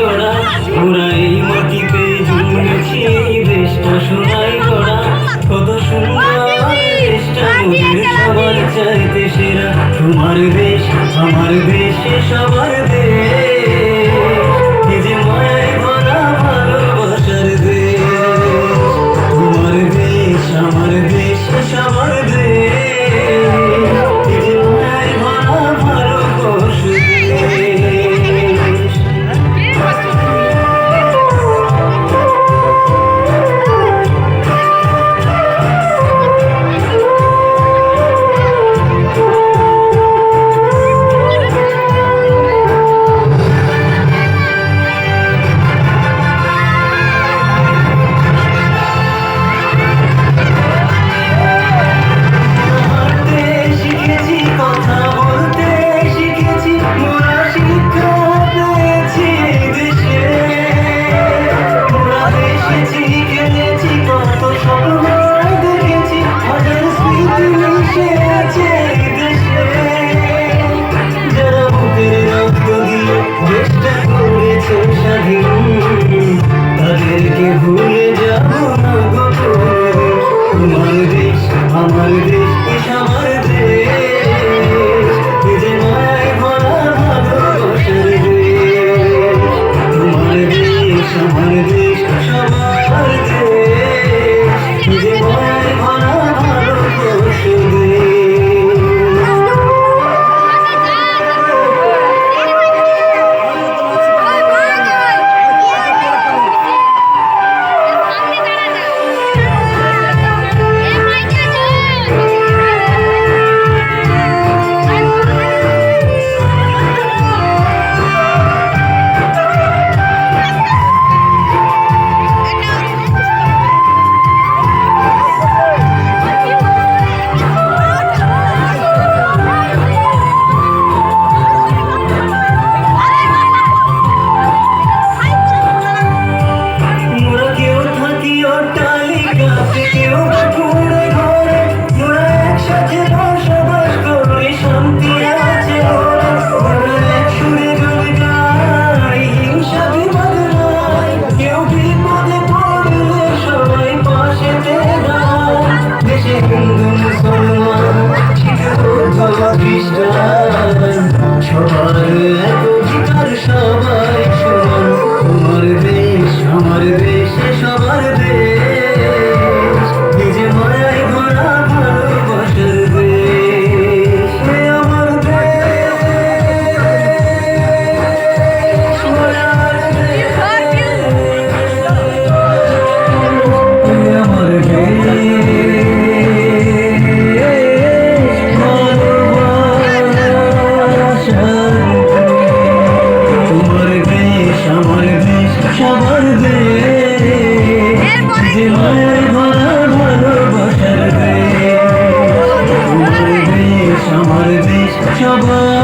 গড়া, ওরা এই মাটিতে জন্মেছি, এই দেশটা সোনাই গড়া। কত সুন্দর দেশটা মোদের সবার চাইতে সেরা। তোমার দেশ আমার দেশ সবার দেশ, এই যে মায়ায় ভরা ভালোবাসার দেশ। তোমার দেশ আমার দেশ সবার দেশ, এই যে মায়ায় ভরা ভালোবাসার দেশ। তাদেরকে ভুলে যাবো না গো। তোমার দেশ আমার দেশ সবার দেশ, এই যে মায়ায় ভরা ভালোবাসার দেশ। তোমার দেশ আমার দেশ সবার দেশ, এই যে মায়ায় ভরা ভালোবাসার দেশ। সবার এক অধিকার, সবাই সমান। তোমার দেশ আমার দেশ সবার দেশ, এই যে মায়ায় ভরা ভালোবাসার দেশ। আমার দেশ মায়ার দেশ, আমার সবার দেশ, যে মায়ের ভরা ভালোবাসার দেশ। তোমার দেশ আমার দেশ সবার